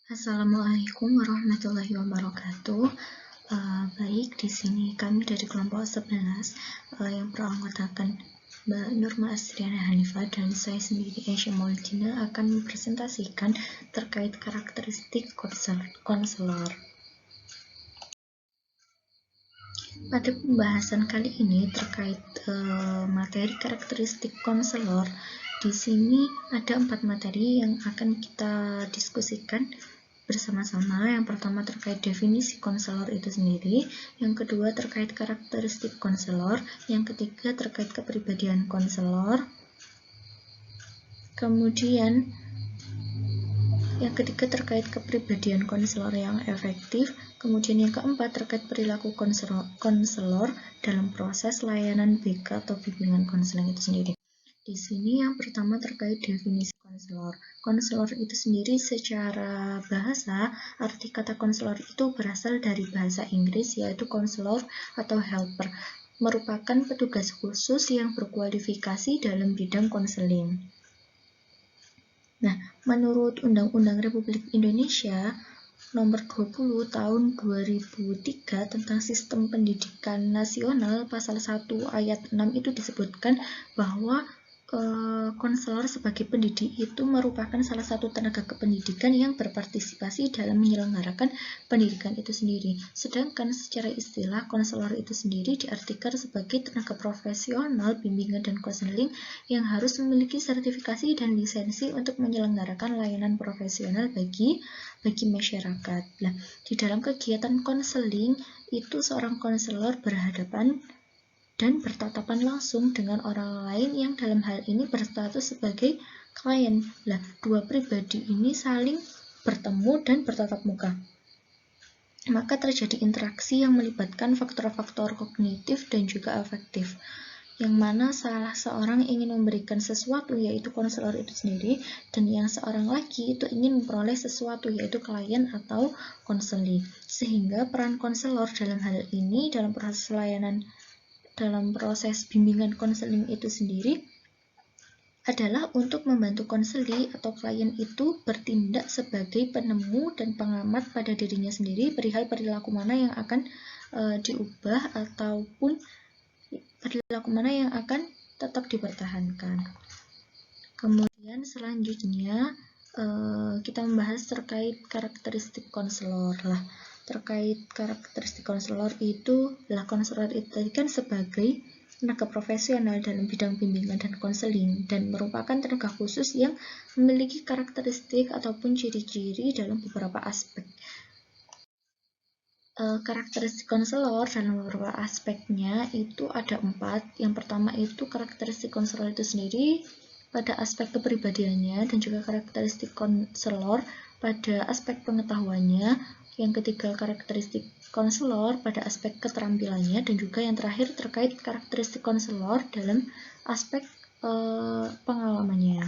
Assalamualaikum warahmatullahi wabarakatuh. Baik, di sini kami dari kelompok 11 yang beranggotakan Mbak Nurma Astriana Hanifah dan saya sendiri Aisyah Maulidina akan mempresentasikan terkait karakteristik konselor. Pada pembahasan kali ini terkait materi karakteristik konselor, di sini ada 4 materi yang akan kita diskusikan bersama-sama. Yang pertama terkait definisi konselor itu sendiri, yang kedua terkait karakteristik konselor, yang ketiga terkait kepribadian konselor, kemudian yang ketiga terkait kepribadian konselor yang efektif, kemudian yang keempat terkait perilaku konselor dalam proses layanan BK atau bimbingan konseling itu sendiri. Di sini yang pertama terkait definisi konselor. Konselor itu sendiri secara bahasa, arti kata konselor itu berasal dari bahasa Inggris yaitu counselor atau helper, merupakan petugas khusus yang berkualifikasi dalam bidang konseling. Nah, menurut Undang-Undang Republik Indonesia Nomor 20 Tahun 2003 tentang Sistem Pendidikan Nasional, Pasal 1 Ayat 6 itu disebutkan bahwa konselor sebagai pendidik itu merupakan salah satu tenaga kependidikan yang berpartisipasi dalam menyelenggarakan pendidikan itu sendiri. Sedangkan secara istilah konselor itu sendiri diartikan sebagai tenaga profesional bimbingan dan konseling yang harus memiliki sertifikasi dan lisensi untuk menyelenggarakan layanan profesional bagi masyarakat. Nah, di dalam kegiatan konseling itu seorang konselor berhadapan dan bertatapan langsung dengan orang lain yang dalam hal ini berstatus sebagai klien. Nah, dua pribadi ini saling bertemu dan bertatap muka. Maka terjadi interaksi yang melibatkan faktor-faktor kognitif dan juga afektif, yang mana salah seorang ingin memberikan sesuatu yaitu konselor itu sendiri, dan yang seorang lagi itu ingin memperoleh sesuatu yaitu klien atau konseli. Sehingga peran konselor dalam hal ini dalam proses bimbingan konseling itu sendiri adalah untuk membantu konseli atau klien itu bertindak sebagai penemu dan pengamat pada dirinya sendiri perihal perilaku mana yang akan diubah ataupun perilaku mana yang akan tetap dipertahankan. Kemudian selanjutnya kita membahas terkait karakteristik konselor. Terkait karakteristik konselor itu, konselor itu tadi kan sebagai tenaga profesional dalam bidang bimbingan dan konseling dan merupakan tenaga khusus yang memiliki karakteristik ataupun ciri-ciri dalam beberapa aspek. Karakteristik konselor dalam beberapa aspeknya itu ada 4. Yang pertama itu karakteristik konselor itu sendiri pada aspek kepribadiannya dan juga karakteristik konselor pada aspek pengetahuannya. Yang ketiga karakteristik konselor pada aspek keterampilannya, dan juga yang terakhir terkait karakteristik konselor dalam aspek pengalamannya.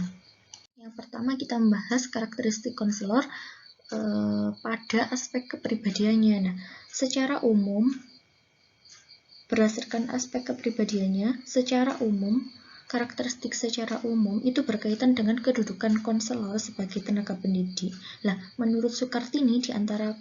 Yang pertama kita membahas karakteristik konselor pada aspek kepribadiannya. Nah, secara umum berdasarkan aspek kepribadiannya, karakteristik secara umum itu berkaitan dengan kedudukan konselor sebagai tenaga pendidik. Menurut Sukartini di antara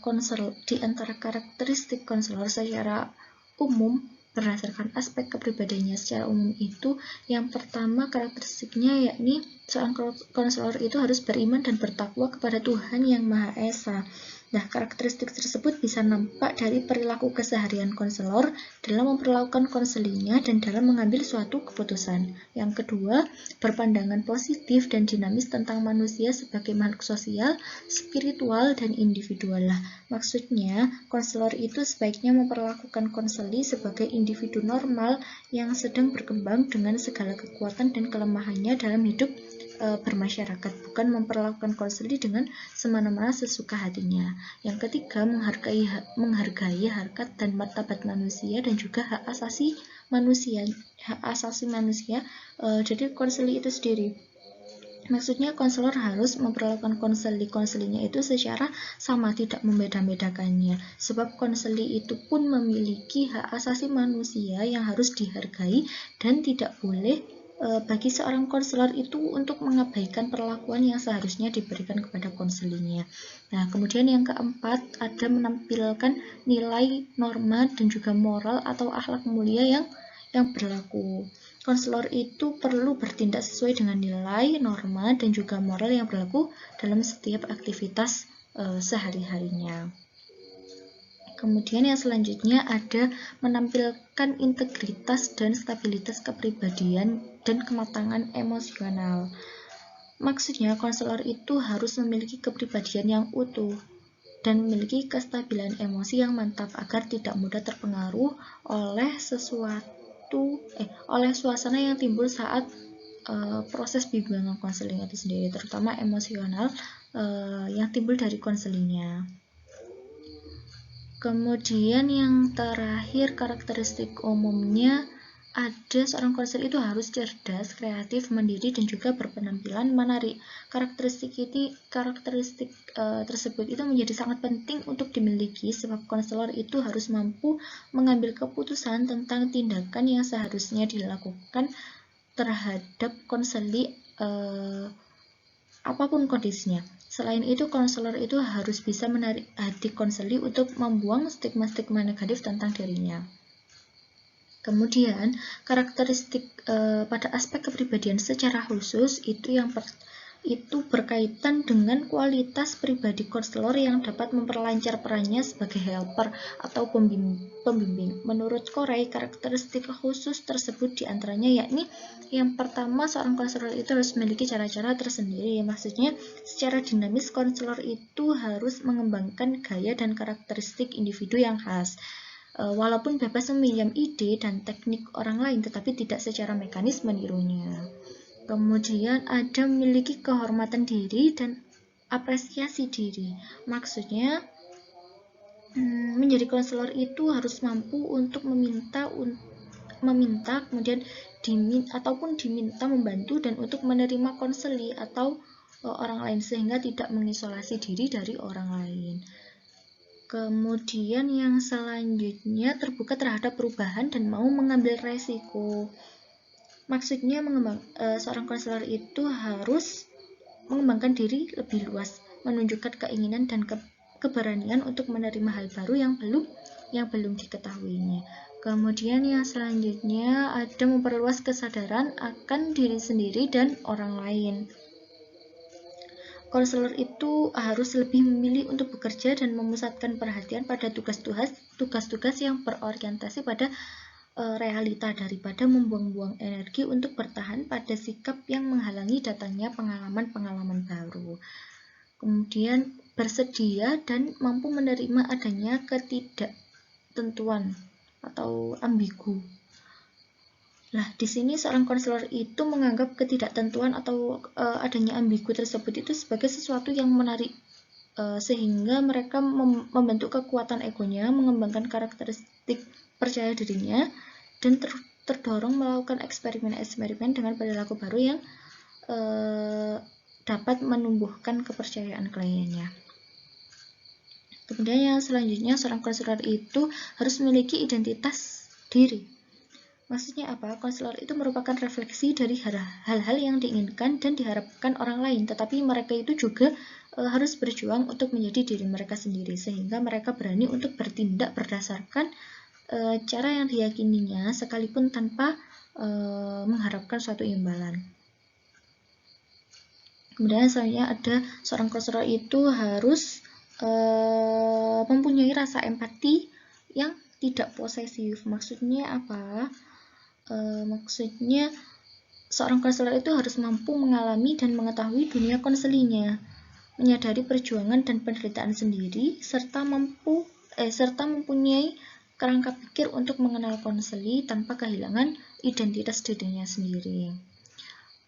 karakteristik konselor secara umum berdasarkan aspek kepribadiannya secara umum itu, yang pertama karakteristiknya yakni seorang konselor itu harus beriman dan bertakwa kepada Tuhan Yang Maha Esa. Karakteristik tersebut bisa nampak dari perilaku keseharian konselor dalam memperlakukan konselinya dan dalam mengambil suatu keputusan. Yang kedua, berpandangan positif dan dinamis tentang manusia sebagai makhluk sosial, spiritual, dan individual. Maksudnya, konselor itu sebaiknya memperlakukan konseli sebagai individu normal yang sedang berkembang dengan segala kekuatan dan kelemahannya dalam hidup bermasyarakat, bukan memperlakukan konseli dengan semena-mena sesuka hatinya. Yang ketiga, menghargai harkat dan martabat manusia dan juga hak asasi manusia. Jadi konseli itu sendiri, maksudnya konselor harus memperlakukan konselinya itu secara sama, tidak membeda-bedakannya. Sebab konseli itu pun memiliki hak asasi manusia yang harus dihargai dan tidak boleh bagi seorang konselor itu untuk mengabaikan perlakuan yang seharusnya diberikan kepada konselingnya. Nah, kemudian yang keempat, ada menampilkan nilai, norma, dan juga moral atau akhlak mulia yang berlaku. Konselor itu perlu bertindak sesuai dengan nilai, norma, dan juga moral yang berlaku dalam setiap aktivitas sehari-harinya. Kemudian yang selanjutnya ada menampilkan integritas dan stabilitas kepribadian dan kematangan emosional. Maksudnya konselor itu harus memiliki kepribadian yang utuh dan memiliki kestabilan emosi yang mantap agar tidak mudah terpengaruh oleh oleh suasana yang timbul saat proses bimbingan konseling itu sendiri, terutama emosional yang timbul dari konselingnya. Kemudian yang terakhir, karakteristik umumnya ada seorang konselor itu harus cerdas, kreatif, mandiri, dan juga berpenampilan menarik. Karakteristik tersebut itu menjadi sangat penting untuk dimiliki sebab konselor itu harus mampu mengambil keputusan tentang tindakan yang seharusnya dilakukan terhadap konseli apapun kondisinya. Selain itu, konselor itu harus bisa menarik hati konseli untuk membuang stigma-stigma negatif tentang dirinya. Kemudian, karakteristik pada aspek kepribadian secara khusus itu berkaitan dengan kualitas pribadi konselor yang dapat memperlancar perannya sebagai helper atau pembimbing. Menurut Corey, karakteristik khusus tersebut diantaranya yakni yang pertama, seorang konselor itu harus memiliki cara-cara tersendiri. Maksudnya, secara dinamis konselor itu harus mengembangkan gaya dan karakteristik individu yang khas. Walaupun bebas meminjam ide dan teknik orang lain, tetapi tidak secara mekanis menirunya. Kemudian ada memiliki kehormatan diri dan apresiasi diri. Maksudnya, menjadi konselor itu harus mampu untuk meminta, kemudian diminta membantu dan untuk menerima konseli atau orang lain sehingga tidak mengisolasi diri dari orang lain. Kemudian yang selanjutnya terbuka terhadap perubahan dan mau mengambil resiko. Maksudnya seorang konselor itu harus mengembangkan diri lebih luas, menunjukkan keinginan dan keberanian untuk menerima hal baru yang belum diketahuinya. Kemudian yang selanjutnya ada memperluas kesadaran akan diri sendiri dan orang lain. Konselor itu harus lebih memilih untuk bekerja dan memusatkan perhatian pada tugas-tugas yang berorientasi pada realita daripada membuang-buang energi untuk bertahan pada sikap yang menghalangi datangnya pengalaman-pengalaman baru. Kemudian bersedia dan mampu menerima adanya ketidaktentuan atau ambigu. Nah, di sini seorang konselor itu menganggap ketidaktentuan atau adanya ambigu tersebut itu sebagai sesuatu yang menarik, sehingga mereka membentuk kekuatan egonya, mengembangkan karakteristik percaya dirinya, dan terdorong melakukan eksperimen-eksperimen dengan perilaku baru yang dapat menumbuhkan kepercayaan kliennya. Kemudian yang selanjutnya, seorang konselor itu harus memiliki identitas diri. Maksudnya apa? Konselor itu merupakan refleksi dari hal-hal yang diinginkan dan diharapkan orang lain, tetapi mereka itu juga harus berjuang untuk menjadi diri mereka sendiri, sehingga mereka berani untuk bertindak berdasarkan cara yang diyakininya, sekalipun tanpa mengharapkan suatu imbalan. Kemudian selanjutnya ada seorang konselor itu harus mempunyai rasa empati yang tidak posesif. Maksudnya apa? Maksudnya seorang konselor itu harus mampu mengalami dan mengetahui dunia konselinya, menyadari perjuangan dan penderitaan sendiri, serta mempunyai kerangka pikir untuk mengenal konseli tanpa kehilangan identitas dirinya sendiri.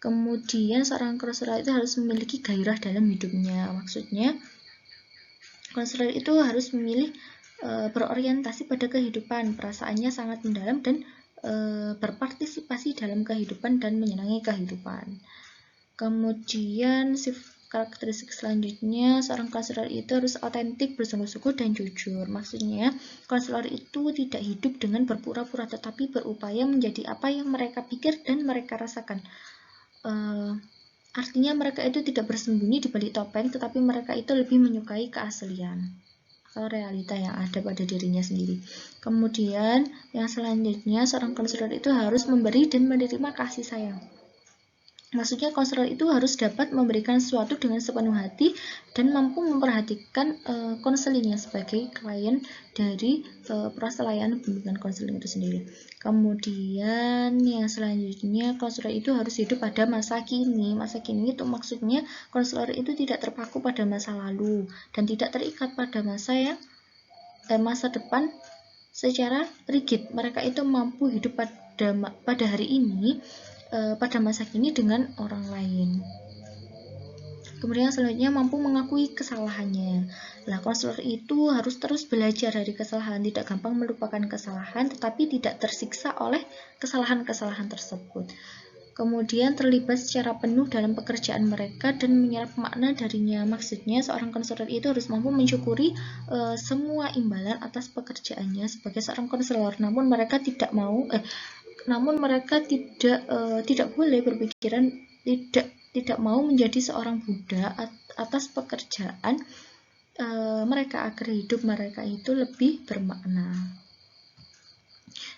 Kemudian seorang konselor itu harus memiliki gairah dalam hidupnya. Maksudnya konselor itu harus memilih berorientasi pada kehidupan, perasaannya sangat mendalam dan berpartisipasi dalam kehidupan dan menyenangi kehidupan. Kemudian karakteristik selanjutnya, seorang konselor itu harus otentik, bersungguh-sungguh, dan jujur. Maksudnya, konselor itu tidak hidup dengan berpura-pura, tetapi berupaya menjadi apa yang mereka pikir dan mereka rasakan. Artinya mereka itu tidak bersembunyi di balik topeng, tetapi mereka itu lebih menyukai keaslian atau realita yang ada pada dirinya sendiri. Kemudian, yang selanjutnya, seorang konselor itu harus memberi dan menerima kasih sayang. Maksudnya konselor itu harus dapat memberikan sesuatu dengan sepenuh hati dan mampu memperhatikan konselingnya sebagai klien dari proses layanan bimbingan konseling itu sendiri. Kemudian yang selanjutnya, konselor itu harus hidup pada masa kini. Masa kini itu maksudnya konselor itu tidak terpaku pada masa lalu dan tidak terikat pada masa depan secara rigid. Mereka itu mampu hidup pada hari ini, pada masa kini dengan orang lain. Kemudian selanjutnya mampu mengakui kesalahannya. Nah, konselor itu harus terus belajar dari kesalahan, tidak gampang melupakan kesalahan, tetapi tidak tersiksa oleh kesalahan-kesalahan tersebut. Kemudian terlibat secara penuh dalam pekerjaan mereka dan menyerap makna darinya. Maksudnya seorang konselor itu harus mampu mensyukuri semua imbalan atas pekerjaannya sebagai seorang konselor. Namun mereka tidak boleh berpikiran tidak mau menjadi seorang budak atas pekerjaan mereka agar hidup mereka itu lebih bermakna.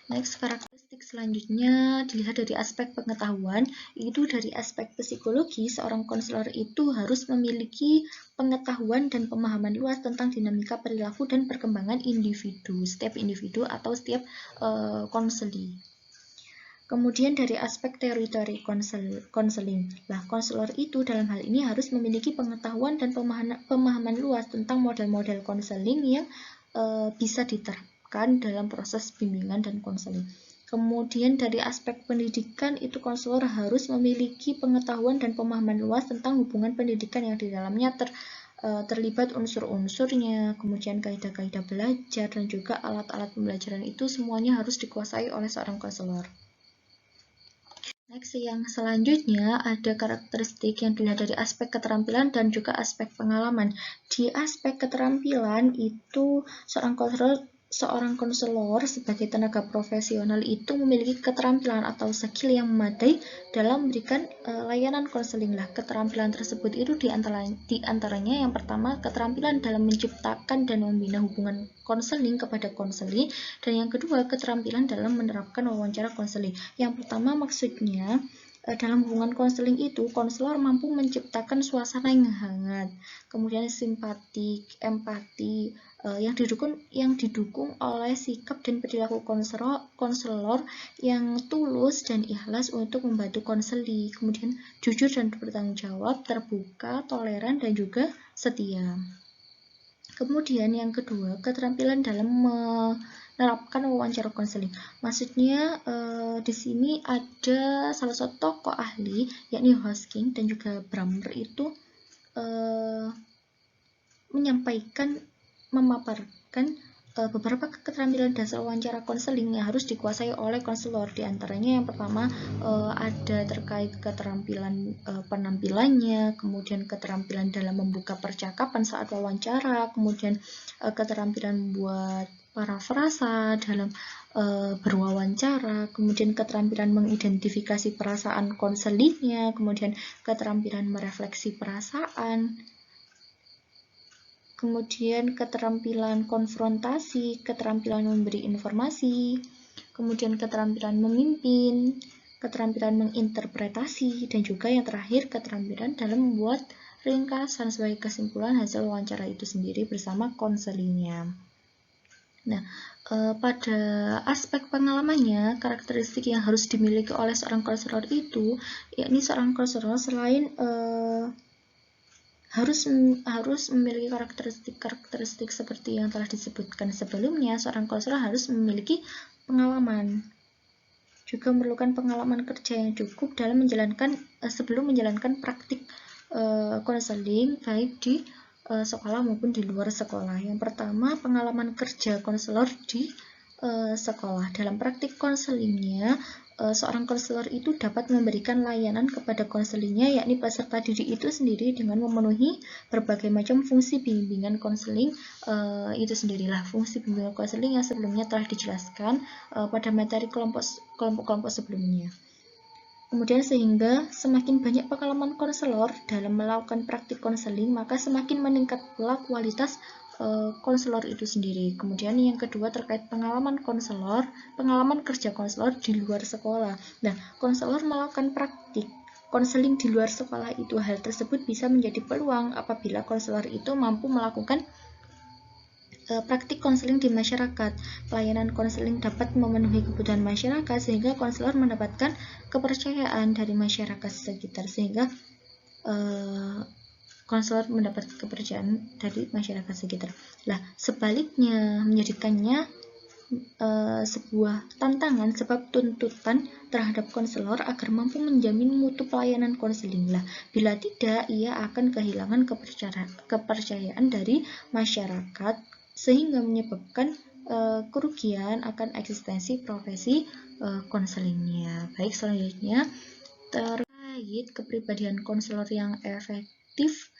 Next, karakteristik selanjutnya dilihat dari aspek pengetahuan. Itu dari aspek psikologi, seorang konselor itu harus memiliki pengetahuan dan pemahaman luas tentang dinamika perilaku dan perkembangan setiap individu atau setiap konseli. Kemudian dari aspek teori konseling. Nah, konselor itu dalam hal ini harus memiliki pengetahuan dan pemahaman luas tentang model-model konseling yang bisa diterapkan dalam proses bimbingan dan konseling. Kemudian dari aspek pendidikan itu konselor harus memiliki pengetahuan dan pemahaman luas tentang hubungan pendidikan yang di dalamnya terlibat unsur-unsurnya, kemudian kaidah-kaidah belajar dan juga alat-alat pembelajaran itu semuanya harus dikuasai oleh seorang konselor. Next, yang selanjutnya ada karakteristik yang dilihat dari aspek keterampilan dan juga aspek pengalaman. Di aspek keterampilan itu seorang konselor sebagai tenaga profesional itu memiliki keterampilan atau skill yang memadai dalam memberikan layanan konseling. Keterampilan tersebut itu diantaranya yang pertama, keterampilan dalam menciptakan dan membina hubungan konseling kepada konseli, dan yang kedua, keterampilan dalam menerapkan wawancara konseling. Yang pertama maksudnya dalam hubungan konseling itu, konselor mampu menciptakan suasana yang hangat, kemudian simpatik, empati, yang didukung oleh sikap dan perilaku konselor yang tulus dan ikhlas untuk membantu konseli, kemudian jujur dan bertanggung jawab, terbuka, toleran, dan juga setia. Kemudian yang kedua, keterampilan dalam menerapkan wawancara konseling. Maksudnya di sini ada salah satu tokoh ahli, yakni Hosking dan juga Brammer itu memaparkan beberapa keterampilan dasar wawancara konseling yang harus dikuasai oleh konselor. Di antaranya yang pertama ada terkait keterampilan penampilannya, kemudian keterampilan dalam membuka percakapan saat wawancara, kemudian keterampilan buat parafrasa dalam berwawancara, kemudian keterampilan mengidentifikasi perasaan konselingnya, kemudian keterampilan merefleksi perasaan, kemudian keterampilan konfrontasi, keterampilan memberi informasi, kemudian keterampilan memimpin, keterampilan menginterpretasi, dan juga yang terakhir keterampilan dalam membuat ringkasan sebagai kesimpulan hasil wawancara itu sendiri bersama konselingnya. Nah, pada aspek pengalamannya, karakteristik yang harus dimiliki oleh seorang konselor itu, yakni seorang konselor selain harus memiliki karakteristik seperti yang telah disebutkan sebelumnya, seorang konselor harus memiliki pengalaman. Juga memerlukan pengalaman kerja yang cukup dalam sebelum menjalankan praktik konseling baik di sekolah maupun di luar sekolah. Yang pertama, pengalaman kerja konselor di sekolah. Dalam praktik konselingnya, seorang konselor itu dapat memberikan layanan kepada konselingnya, yakni peserta didik itu sendiri dengan memenuhi berbagai macam fungsi bimbingan konseling itu sendirilah. Fungsi bimbingan konseling yang sebelumnya telah dijelaskan pada materi kelompok-kelompok sebelumnya. Kemudian sehingga semakin banyak pengalaman konselor dalam melakukan praktik konseling, maka semakin meningkat pula kualitas konselor itu sendiri. Kemudian yang kedua terkait pengalaman konselor, pengalaman kerja konselor di luar sekolah. Nah, konselor melakukan praktik konseling di luar sekolah itu, hal tersebut bisa menjadi peluang apabila konselor itu mampu melakukan praktik konseling di masyarakat. Pelayanan konseling dapat memenuhi kebutuhan masyarakat sehingga konselor mendapatkan kepercayaan dari masyarakat sekitar, sehingga konselor mendapat kepercayaan dari masyarakat sekitar. Nah, sebaliknya menjadikannya sebuah tantangan sebab tuntutan terhadap konselor agar mampu menjamin mutu pelayanan konseling. Lah, bila tidak, ia akan kehilangan kepercayaan dari masyarakat sehingga menyebabkan kerugian akan eksistensi profesi konselingnya. Baik, selanjutnya terkait kepribadian konselor yang efektif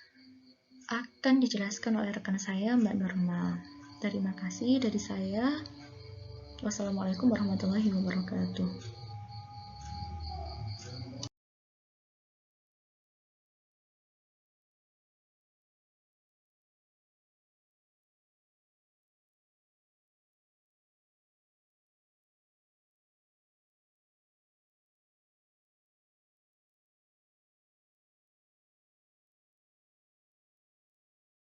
akan dijelaskan oleh rekan saya, Mbak Norma. Terima kasih dari saya. Wassalamualaikum warahmatullahi wabarakatuh.